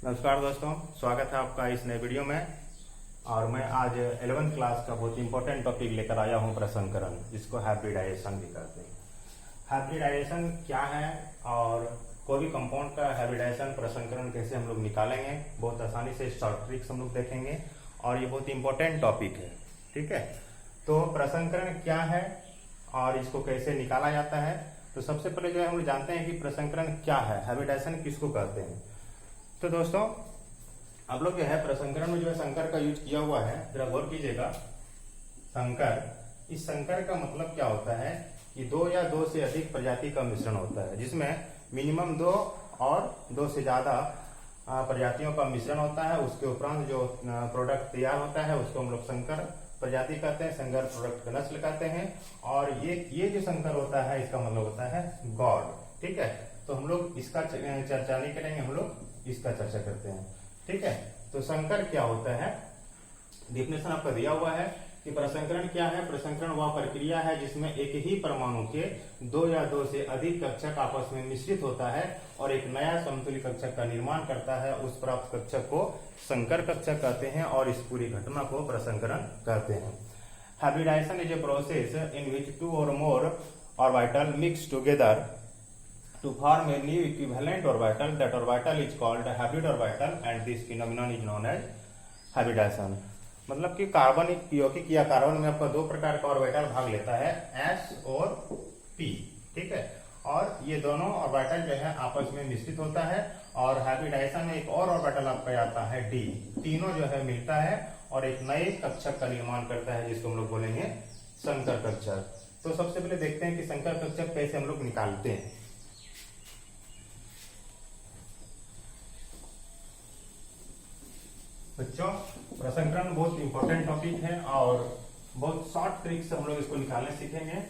नमस्कार दोस्तों, स्वागत है आपका इस नए वीडियो में। और मैं आज 11th क्लास का बहुत इंपॉर्टेंट टॉपिक लेकर आया हूं, प्रसंकरण, जिसको हाइब्रिडाइजेशन भी कहते हैं। हाइब्रिडाइजेशन क्या है और कोई भी कंपाउंड का हाइब्रिडाइजेशन प्रसंकरण कैसे हम लोग निकालेंगे, बहुत आसानी से शॉर्ट ट्रिक्स हम लोग देखेंगे और ये बहुत इंपॉर्टेंट टॉपिक है। ठीक है, तो प्रसंकरण क्या है और इसको कैसे निकाला जाता है। तो सबसे पहले जो है हम लोग जानते हैं कि प्रसंकरण क्या है, हाइब्रिडाइजेशन किसको कहते हैं। तो दोस्तों आप लोग जो है प्रसंकरण में जो है संकर का यूज किया हुआ है, जरा गौर कीजिएगा। संकर, इस संकर का मतलब क्या होता है कि दो या दो से अधिक प्रजाति का मिश्रण होता है, जिसमें मिनिमम दो और दो से ज्यादा प्रजातियों का मिश्रण होता है। उसके उपरांत जो प्रोडक्ट तैयार होता है उसको हम लोग संकर प्रजाति कहते हैं, संकर प्रोडक्ट का नस्ल कहते हैं। और ये जो संकर होता है इसका मतलब होता है गॉड। ठीक है, तो हम लोग इसका चर्चा नहीं करेंगे, हम लोग इसका चर्चा करते हैं। ठीक है, तो संकर क्या होता है, डिफिनेशन आपका दिया हुआ है कि प्रसंकरण क्या है। प्रसंकरण वह प्रक्रिया है जिसमें एक ही परमाणु के दो या दो से अधिक कक्षक आपस में मिश्रित होता है और एक नया समतुल्य कक्षक का निर्माण करता है। उस प्राप्त कक्षक को संकर कक्षक कहते हैं और इस पूरी घटना को प्रसंकरण कहते हैं। Hybridization is a process in which two or more orbital mix together to form a new equivalent orbital. That orbital is called a hybrid orbital and this phenomenon is known as hybridization। मतलब कि carbon यौगिक या carbon में आपका दो प्रकार का orbital भाग लेता है, S और P। ठीक है, और ये दोनों ऑर्बिटल जो है आपस में मिश्रित होता है और हाइब्रिडाइजेशन में एक और ऑर्बिटल आपका आता है D। तीनों जो है मिलता है और एक नए कक्षक का निर्माण करता है, जिसको हम लोग बोलेंगे संकर कक्षक। तो सबसे पहले देखते हैं कि संकर कक्षक कैसे हम लोग निकालते हैं। बच्चों, प्रसंकरण बहुत इंपॉर्टेंट टॉपिक है और बहुत शॉर्ट ट्रिक से हम लोग इसको निकालने सीखेंगे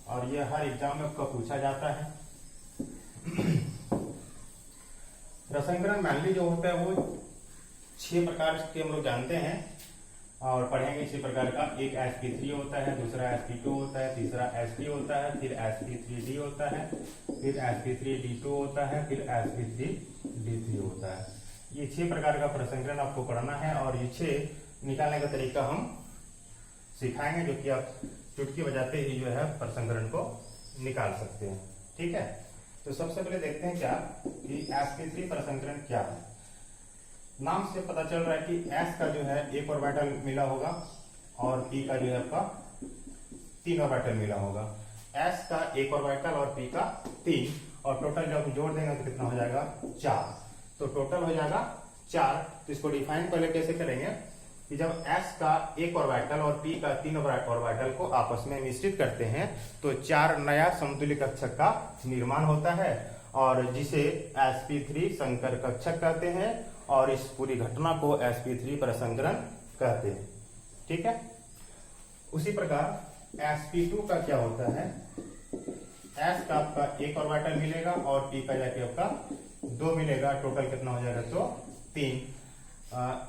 और ये हर एग्जाम में आपका पूछा जाता है। प्रसंकरण मैनली जो होता है वो 6 प्रकार के हम लोग जानते हैं और पढ़ेंगे 6 प्रकार का। एक sp3 होता है, दूसरा sp2 होता है, तीसरा sp होता है, फिर sp3d होता है, फिर sp3d2 होता है, फिर sp3d3 होता है। ये 6 प्रकार का प्रसंकरण आपको पढ़ना है और ये 6 निकालने का तरीका हम सिखाएंगे, जो कि आप चुटकी बजाते ही जो है प्रसंकरण को निकाल सकते हैं। ठीक है, तो सबसे पहले देखते हैं क्या कि sp3 प्रसंकरण क्या है। नाम से पता चल रहा है कि S का जो है एक ऑर्बिटल मिला होगा और P का जो है आपका 3 ऑर्बिटल मिला होगा। S का एक ऑर्बिटल और P का 3, और टोटल जब जोड़ देंगे तो कितना हो जाएगा 4। तो टोटल हो जाएगा 4। तो इसको डिफाइन पहले कैसे करेंगे कि जब S का एक ऑर्बिटल और P का 3 ऑर्बिटल को आपस में मिश्रित करते हैं तो 4 नया समतुल्य कक्षक का निर्माण होता है और जिसे sp3 संकर कक्षक कहते हैं और इस पूरी घटना को sp3 प्रसंकरण कहते हैं। ठीक है, उसी प्रकार sp2 का क्या होता है, S का आपका एक ऑर्बिटल मिलेगा और P का जाके आपका 2 मिलेगा। टोटल कितना हो जाएगा तो 3।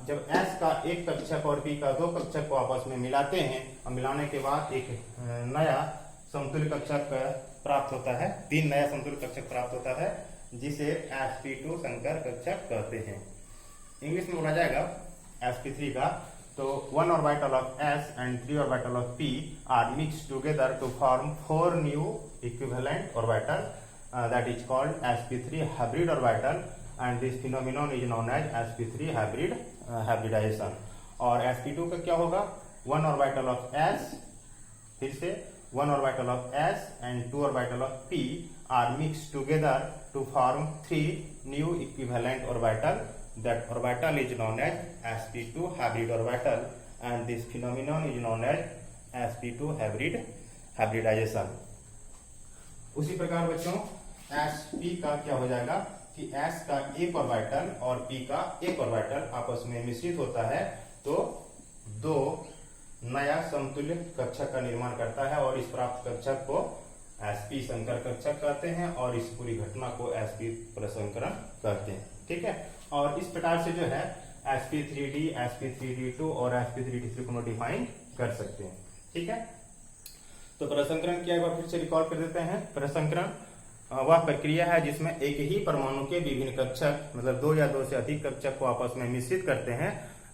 जब S का एक कक्षक और P का 2 कक्षक को आपस में मिलाते हैं और मिलाने के बाद एक नया समतुल्य कक्षक प्राप्त होता है, 3 नया समतुल्य कक्षक प्राप्त होता है, जिसे sp2 संकर कक्षक कहते हैं। इंग्लिश में बोला जाएगा sp3 का, तो 1 orbital of S and 3 orbital of P are mixed together to form 4 new equivalent orbital that is called sp3 hybrid orbital and this phenomenon is known as sp3 hybridization। और sp2 का क्या होगा, 1 orbital of S, फिर से 1 orbital of S and 2 orbital of P are mixed together to form 3 new equivalent orbital। That orbital is known as sp2 hybrid orbital and this phenomenon is known as sp2 hybridization। उसी प्रकार बच्चों sp का क्या हो जाएगा कि S का एक ऑर्बिटल और P का एक ऑर्बिटल आपस में मिश्रित होता है तो 2 नया समतुल्य कक्षक का निर्माण करता है और इस प्राप्त कक्षक को sp संकर कक्षक कहते हैं और इस पूरी घटना को sp प्रसंकरण कहते हैं। ठीक है, और इस प्रकार से जो है sp3d, sp3d2 और sp3d3 को डिफाइन कर सकते हैं। ठीक है, तो प्रसंकरण क्या एक बार फिर से रिकॉल कर देते हैं। प्रसंकरण वह प्रक्रिया है जिसमें एक ही परमाणु के विभिन्न कक्षक मतलब दो या दो से अधिक कक्षक को आपस में मिश्रित करते हैं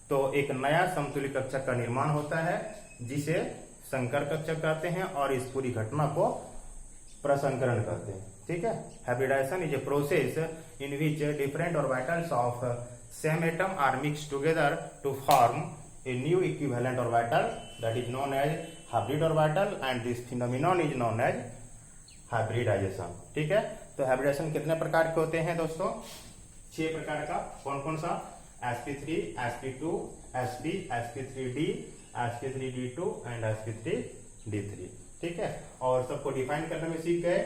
तो एक नया समतुल्य कक्षक का निर्माण होता है जिसे संकर कक्षक कहते हैं और इस पूरी घटना को प्रसंकरण कहते हैं। ठीक है, hybridisation is a process in which different orbitals of same atom are mixed together to form a new equivalent orbital that is known as hybrid orbital and this phenomenon is known as hybridisation. ठीक है, तो hybridisation कितने प्रकार के होते हैं दोस्तों? 6 प्रकार का। कौन कौन सा? sp3, sp2, sp, sp3d, sp3d2 and sp3d3। ठीक है, और सबको डिफाइन करने में सीख गए।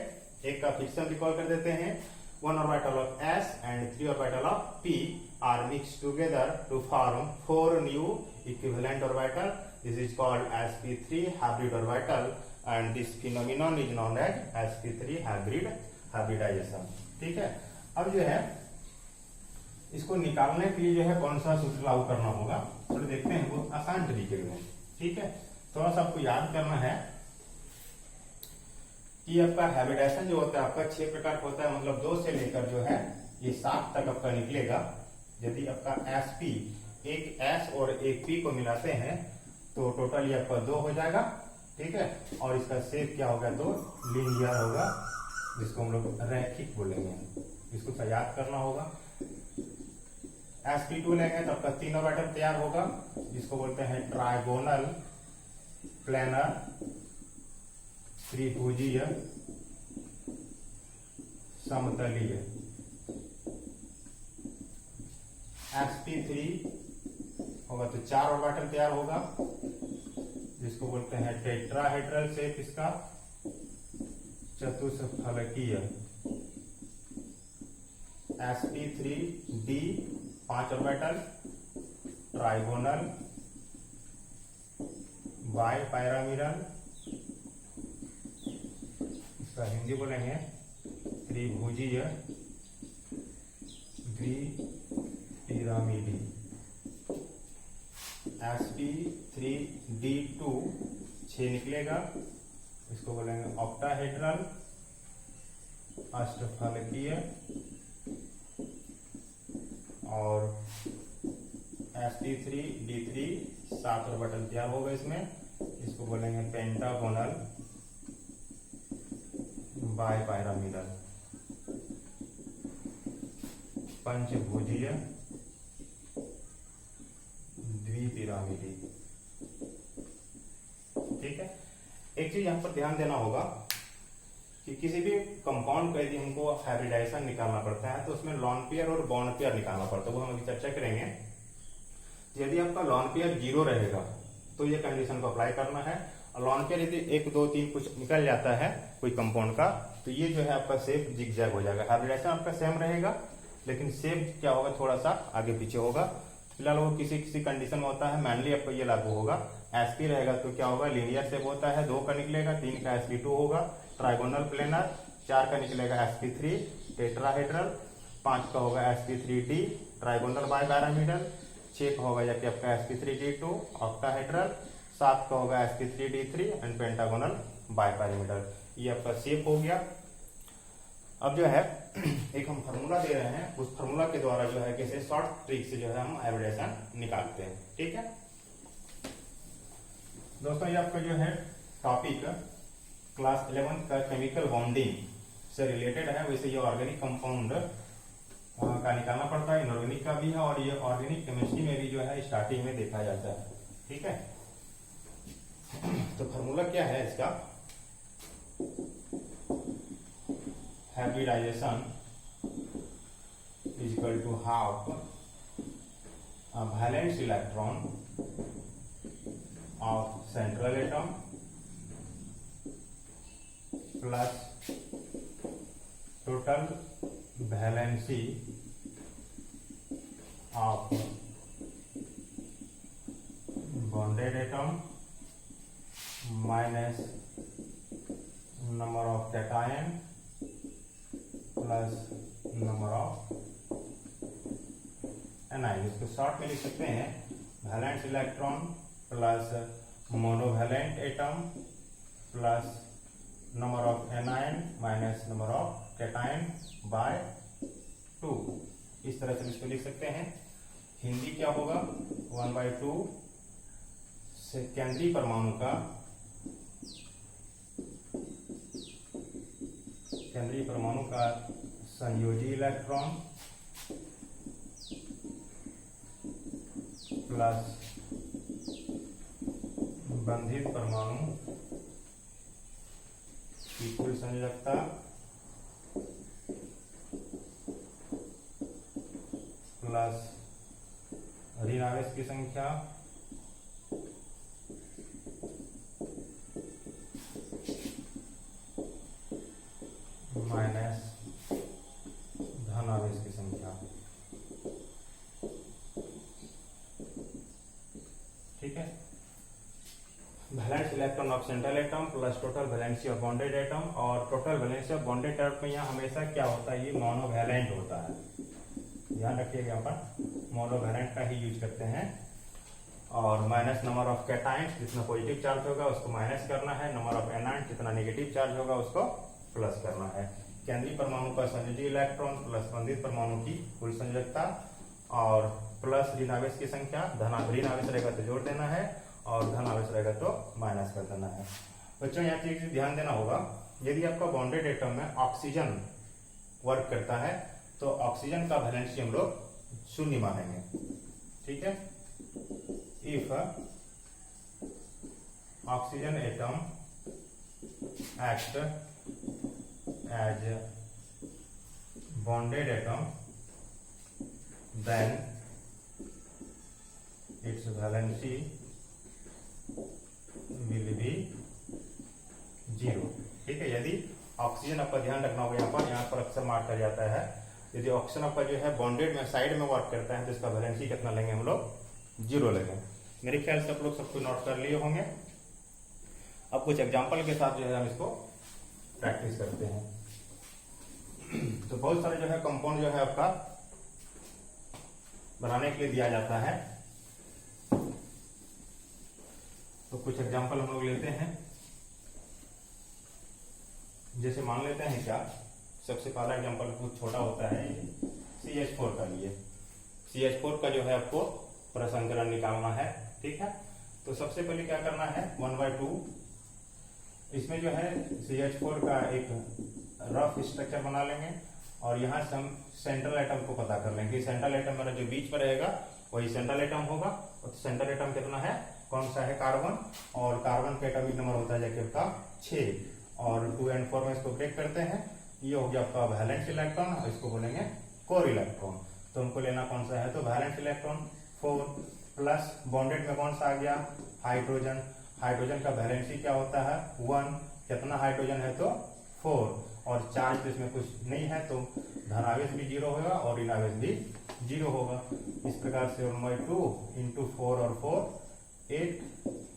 एक का फिर से रिकॉल कर देते हैं। 1 orbital of s and 3 orbital of p are mixed together to form 4 new equivalent orbital. This is called sp3 hybrid orbital and this phenomenon is known as sp3 hybridisation. ठीक है, अब जो है इसको निकालने के लिए जो है कौन सा सूत्र लागू करना होगा तो देखते हैं, बहुत आसान तरीके में। ठीक है, थोड़ा सा आपको याद करना है कि आपका हाइब्रिडाइजेशन जो होता है आपका 6 प्रकार का होता है, मतलब 2 से लेकर जो है ये 7 तक आपका निकलेगा। यदि आपका sp एक s और एक p को मिलाते हैं तो टोटल ये आपका 2 हो जाएगा। ठीक है, और इसका शेप क्या होगा? तो लीनियर होगा, जिसको हम लोग रैखिक बोलेंगे। इसको सा याद करना होगा। sp2 लेंगे तो आपका 3 ऑर्बिटल तैयार होगा, जिसको बोलते हैं ट्राइगोनल प्लेनर त्रिभुजीय समतलीय। sp3 होगा तो 4 ऑर्बिटल तैयार होगा, जिसको बोलते हैं टेट्राहेड्रल शेप, इसका चतुष्फलकीय। sp3d 5 orbital trigonal by pyramidal, इसका हिंदी बोलेंगे त्रिभुजीय द्विपिरामिडी। sp3d2 6 निकलेगा, इसको बोलेंगे ऑक्टाहेड्रल अष्टफलकीय। और sp3d3 7 ऑर्बिटल तैयार होगा इसमें, इसको बोलेंगे पेंटागोनल बाई पैरामिडल पंचभुजीय द्विपिरामिडी। ठीक है, एक चीज यहाँ पर ध्यान देना होगा कि किसी भी कंपाउंड का यदि हमको हाइब्रिडाइजेशन निकालना पड़ता है तो उसमें लॉन पेयर और बॉन्ड पेयर निकालना पड़ता है, वो हम अभी चर्चा करेंगे। यदि आपका लॉन पेयर 0 रहेगा तो ये कंडीशन को अप्लाई करना है, और लॉन पेयर यदि 1 2 3 कुछ निकल जाता है कोई कंपाउंड का तो ये जो है आपका शेप जिगजैग हो जाएगा। हाइब्रिडाइजेशन आपका सेम रहेगा लेकिन शेप क्या होगा, थोड़ा सा आगे पीछे होगा। फिलहाल वो किसी किसी कंडीशन में होता है, मैनली आपको ये लागू होगा। sp रहेगा तो क्या होगा, लीनियर शेप होता है, 2 का निकलेगा, 3 का sp2 होगा, ट्राइगोनल प्लेनर, 4 का निकलेगा sp3 टेट्राहेड्रल, 5 का होगा sp3d ट्राइगोनल बाई पैरामिडल, 6 का होगा जाके आपका sp3d2 ऑक्टाहेड्रल, 7 का होगा sp3d3 and pentagonal by pyramidal. ये आपका शेप हो गया। अब जो है एक हम फार्मूला दे रहे हैं, उस फार्मूला के द्वारा जो है कैसे शॉर्ट ट्रिक से जो है हम हाइब्रिडाइजेशन निकालते हैं। ठीक है दोस्तों, ये आपका जो है टॉपिक क्लास 11 का केमिकल बॉन्डिंग से रिलेटेड है। वैसे ये ऑर्गेनिक कंपाउंड का निकालना पड़ता है, इनऑर्गेनिक का भी है, और ये ऑर्गेनिक केमिस्ट्री में भी जो है स्टार्टिंग में देखा जाता है। ठीक है, तो फार्मूला क्या है इसका? Hybridisation is equal to half valence electron of central atom plus total valency of bonded atom minus number of cation plus number of anion. इसको शॉर्ट में लिख सकते हैं valence electron plus monovalent atom plus number of anion minus number of cation by 2, इस तरह से इसको लिख सकते हैं। हिंदी क्या होगा, 1/2 से केंद्रीय परमाणु का संयोजी इलेक्ट्रॉन प्लस बंधित परमाणु की कुल संयोजकता प्लस ऋण आवेश की संख्या माइनस धन आवेश की संख्या। ठीक है, valence electron of central atom plus total valency of bonded atom. और total valency of bonded atom में यहाँ हमेशा क्या होता है, ये मोनोवैलेंट होता है, ध्यान रखिएगा, यहाँ पर मोनोवैलेंट का ही यूज करते हैं। और माइनस नंबर ऑफ कैटायंस, जितना पॉजिटिव चार्ज होगा उसको माइनस करना है, नंबर ऑफ एनायंस जितना नेगेटिव चार्ज होगा उसको प्लस करना है। केंद्रीय परमाणु का संयोजी इलेक्ट्रॉन प्लस बंधित परमाणु की कुल संयोजकता और प्लस ऋण आवेश की संख्या। ऋण आवेश रहेगा तो जोड़ देना है और धन आवेश रहेगा तो माइनस कर देना है। बच्चों यहाँ चीज ध्यान देना होगा, यदि आपका बॉन्डेड एटम में ऑक्सीजन वर्क करता है तो ऑक्सीजन का वैलेंसी हम लोग शून्य मानेंगे। ठीक है, if oxygen atom act as bonded atom, then its valency will be 0। ठीक है, यदि ऑक्सीजन, आपका ध्यान रखना होगा यहाँ पर अक्सर मार्क कर जाता है, यदि ऑक्सीजन आपका जो है बॉन्डेड में साइड में वर्क करता है तो इसका वैलेंसी कितना लेंगे हम लोग, 0 लेंगे। मेरे ख्याल से आप लोग सबको नोट कर लिए होंगे। अब कुछ एग्जांपल के साथ जो है हम इसको प्रैक्टिस करते हैं। तो बहुत सारे जो है कंपाउंड जो है आपका बनाने के लिए दिया जाता है, तो कुछ एग्जांपल हम लोग लेते हैं। जैसे मान लेते हैं क्या, सबसे पहला एग्जांपल कुछ छोटा होता है, CH4 का लिए। CH4 का जो है आपको प्रसंकरण निकालना है। ठीक है, तो सबसे पहले क्या करना है, 1/2 इसमें जो है CH4 का एक रफ स्ट्रक्चर बना लेंगे और यहाँ से हम सेंट्रल एटम को पता कर लेंगे। सेंट्रल एटम मेरा जो बीच पर रहेगा वही सेंट्रल एटम होगा। और सेंट्रल एटम कितना है, कौन सा है, कार्बन। और कार्बन का एटॉमिक नंबर होता है जाके आपका 6 और 2 and 4 में इसको ब्रेक करते हैं। ये हो गया आपका वैलेंस इलेक्ट्रॉन, इसको बोलेंगे कोर इलेक्ट्रॉन। तो हमको लेना कौन सा है, तो वैलेंस इलेक्ट्रॉन 4 प्लस बॉन्डेड में कौन सा आ गया, हाइड्रोजन। हाइड्रोजन का वैलेंसी क्या होता है, 1। कितना हाइड्रोजन है तो 4 और चार्ज तो इसमें कुछ नहीं है तो धनावेश भी 0 होगा और ऋणावेश भी 0 होगा। इस प्रकार से 1/2 इंटू 4 और 4 8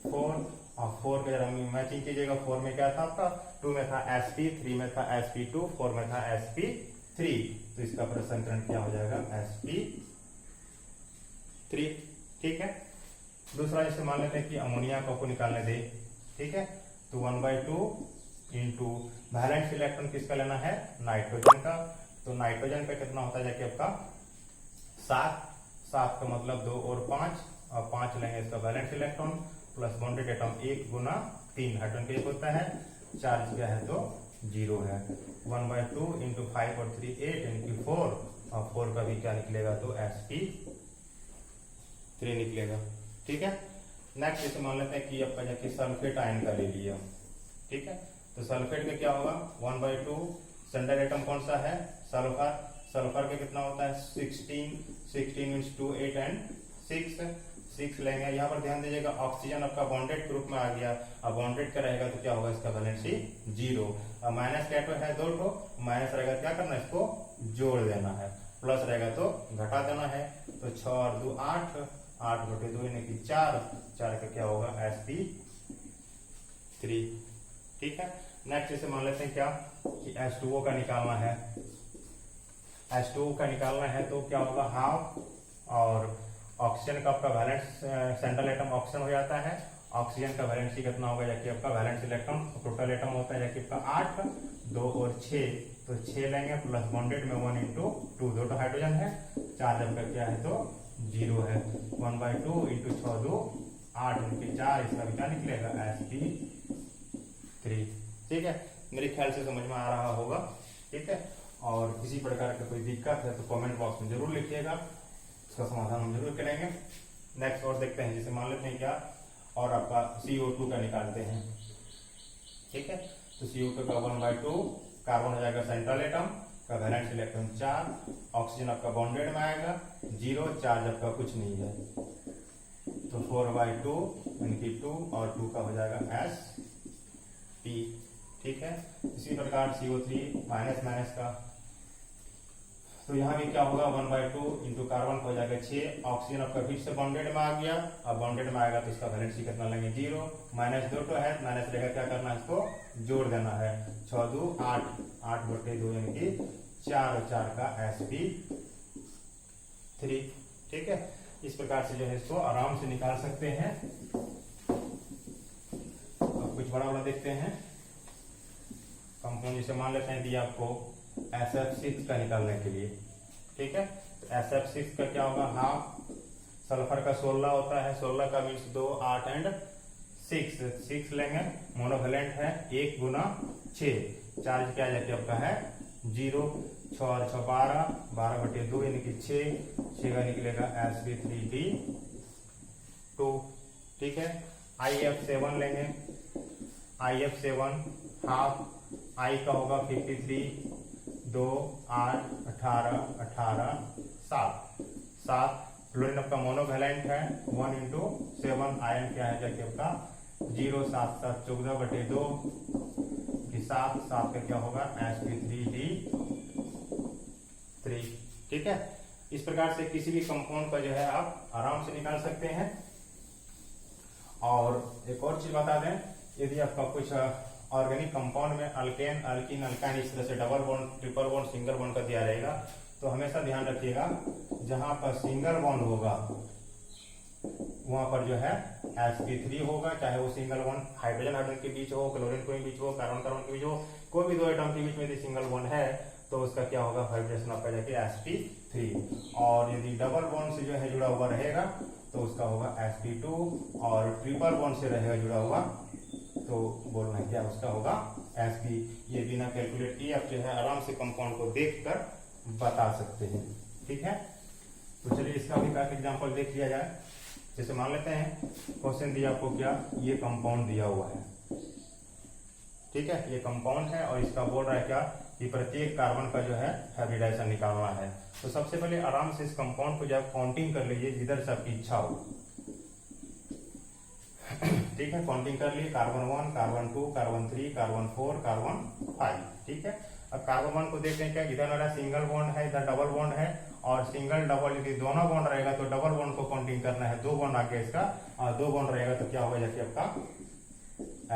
4 और 4 के जरा मैचिंग कीजिएगा। 4 में क्या था आपका, 2 में था sp, 3 में था sp2, 4 में था sp3, तो इसका प्रसंकरण क्या हो जाएगा, sp3। ठीक है, दूसरा जैसे मान लेते हैं कि अमोनिया को निकालने दे। ठीक है, तो 1/2 इंटू वैलेंस इलेक्ट्रॉन किसका लेना है, नाइट्रोजन का। तो नाइट्रोजन पे कितना होता है जाके आपका 7 का मतलब 2 और 5 और 5 लेंगे इसका valence electron plus bonded atom 1 गुना 3 हाइड्रोजन का 1 होता है, चार्ज क्या है तो 0 है। 1/2 इंटू 5 और 3 8 इंटू 4 और 4 का भी क्या निकलेगा तो sp3 निकलेगा। ठीक है, नेक्स्ट जैसे मान लेते हैं कि आपका जाके सल्फेट आयन का ले लिया। ठीक है, तो सल्फेट का क्या होगा, 1/2 सेंट्रल एटम कौन सा है, सल्फर। सल्फर का कितना होता है 16 मीन्स 2 8 एंड 6 लेंगे। यहाँ पर ध्यान दीजिएगा ऑक्सीजन आपका बॉन्डेड ग्रुप में आ गया, अब बॉन्डेड का रहेगा तो क्या होगा, इसका वैलेंसी 0। अब माइनस क्या है 2 ठो, माइनस रहेगा क्या करना है, इसको जोड़ देना है, प्लस रहेगा तो घटा देना है। तो 6 और 2 8, 8 बटे 2 यानी कि 4 का क्या होगा sp3। ठीक है, नेक्स्ट जैसे मान लेते हैं क्या कि H2O का निकालना है। H2O का निकालना है तो क्या होगा, हाफ और ऑक्सीजन का आपका वैलेंस सेंट्रल एटम ऑक्सीजन हो जाता है। ऑक्सीजन का वैलेंसी कितना होगा, जाके आपका वैलेंस इलेक्ट्रॉन टोटल एटम होता है जाके आपका 8, 2 और 6 तो 6 लेंगे प्लस बॉन्डेड में 1 इंटू 2, 2 तो हाइड्रोजन है, चार्ज आपका क्या है तो 0 है, 1/2 इंटू 6 2 8 उनके 4, इसका भी क्या निकलेगा sp3। ठीक है, मेरे ख्याल से समझ में आ रहा होगा। ठीक है, और किसी प्रकार का कोई दिक्कत है तो कमेंट बॉक्स में जरूर लिखिएगा, उसका समाधान हम जरूर करेंगे। नेक्स्ट और देखते हैं, जैसे मान लेते हैं क्या, और आपका CO2 का निकालते हैं। ठीक है, तो CO2 का 1/2, कार्बन हो जाएगा सेंट्रल एटम का वैलेंस इलेक्ट्रॉन 4, ऑक्सीजन आपका बॉन्डेड में आएगा 0, चार्ज आपका कुछ नहीं है, तो 4/2 इनकी 2 और 2 का हो जाएगा sp। ठीक है, इसी प्रकार CO3 माइनस का, तो यहाँ भी क्या होगा 1/2 इंटू कार्बन हो जाएगा 6, ऑक्सीजन आपका फिर से बॉन्डेड में आ गया, अब बॉन्डेड में आएगा तो इसका वैलेंसी कितना लेंगे 0, -2 तो है, माइनस रहेगा, क्या करना है इसको जोड़ देना है, 6 2 8, 8/2 यानी कि 4 और 4 का sp3। ठीक है, इस प्रकार से जो है इसको आराम से निकाल सकते हैं। अब कुछ बड़ा देखते हैं कंपाउंड, जैसे मान लेते हैं दिया आपको SF6 का निकालने के लिए। ठीक है, तो SF6 का क्या होगा, हाफ सल्फर का 16 होता है, 16 का मीन्स 2 8 एंड 6 लेंगे, मोनोवेलेंट है 1 गुना 6, चार्ज क्या जाके आपका है 0, 6 और 6 12, 12/2 यानी कि 6 का निकलेगा sp3d2। ठीक है, IF7 लेंगे, IF7 हाफ, I का होगा 53, 2 8 18 18 7, फ्लोरीन आपका मोनोवेलेंट है 1 इंटू 7, आयन क्या है जाके आपका 0, 7 7 14/2 कि 7 का क्या होगा sp3d3। ठीक है, इस प्रकार से किसी भी कंपाउंड का जो है आप आराम से निकाल सकते हैं। और एक और चीज बता दें, यदि आपका कुछ ऑर्गेनिक कंपाउंड में अल्केन अल्कीन अल्काइन इस तरह से double bond triple bond single bond का दिया रहेगा, तो हमेशा ध्यान रखिएगा जहां पर सिंगल बॉन्ड होगा वहां पर जो है sp3 होगा, चाहे वो सिंगल बॉन्ड हाइड्रोजन हाइड्रोजन के बीच हो, क्लोरीन के बीच हो, कार्बन कार्बन के बीच हो, कोई भी 2 एटम के बीच में यदि सिंगल बॉन्ड है तो उसका क्या होगा वाइब्रेशन आपका जाके sp3, और यदि डबल बॉन्ड से जो है जुड़ा हुआ रहेगा तो उसका होगा sp2, और ट्रिपल बॉन्ड से रहेगा जुड़ा हुआ तो बोलना है क्या उसका होगा sp। ये बिना कैलकुलेट किए आप जो है आराम से कंपाउंड को देखकर बता सकते हैं। ठीक है, तो चलिए इसका भी एक एग्जांपल देख लिया जाए। जैसे मान लेते हैं क्वेश्चन दिया आपको क्या, ये कंपाउंड दिया हुआ है। ठीक है, ये कंपाउंड है और इसका बोल रहा है क्या कि प्रत्येक कार्बन का जो है हाइब्रिडाइजेशन निकालना है। तो सबसे पहले आराम से इस कंपाउंड को जब काउंटिंग कर लीजिए जिधर से आपकी इच्छा हो। ठीक है, काउंटिंग कर लिए, carbon 1 carbon 2 carbon 3 carbon 4 carbon 5। ठीक है, अब कार्बन 1 को देखते हैं क्या, इधर मेरा सिंगल बॉन्ड है, इधर डबल बॉन्ड है, और सिंगल डबल यदि दोनों बॉन्ड रहेगा तो डबल बॉन्ड को काउंटिंग करना है, 2 बॉन्ड आगे इसका, और 2 बॉन्ड रहेगा तो क्या होगा जाके आपका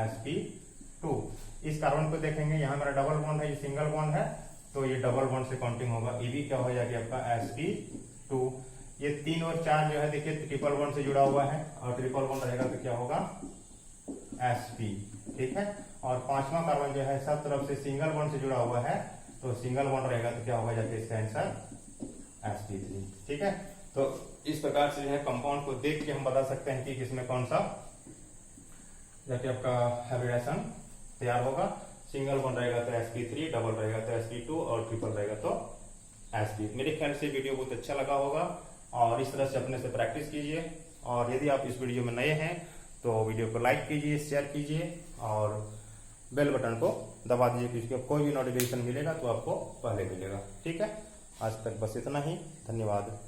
sp2। इस कार्बन को देखेंगे, यहाँ मेरा डबल बॉन्ड है, ये सिंगल बॉन्ड है, तो ये डबल बॉन्ड से काउंटिंग होगा, ये भी क्या हो जाएगा आपका sp2। ये 3 और 4 जो है देखिए ट्रिपल बॉन्ड से जुड़ा हुआ है, और ट्रिपल बॉन्ड रहेगा तो क्या होगा sp। ठीक है, और 5वां कार्बन जो है सब तरफ से सिंगल बॉन्ड से जुड़ा हुआ है, तो सिंगल बॉन्ड रहेगा तो क्या होगा जाके इसका आंसर sp3। ठीक है, तो इस प्रकार से जो है कंपाउंड को देख के हम बता सकते हैं कि किसमें कौन सा जाके आपका हाइब्रिडाइजेशन तैयार होगा। सिंगल बॉन्ड रहेगा तो sp3, डबल रहेगा तो sp2, और ट्रिपल रहेगा तो sp। मेरे ख्याल से वीडियो बहुत अच्छा लगा होगा, और इस तरह से अपने से प्रैक्टिस कीजिए। और यदि आप इस वीडियो में नए हैं तो वीडियो को लाइक कीजिए, शेयर कीजिए, और बेल बटन को दबा दीजिए, क्योंकि कोई भी नोटिफिकेशन मिलेगा तो आपको पहले मिलेगा। ठीक है, आज तक बस इतना ही, धन्यवाद।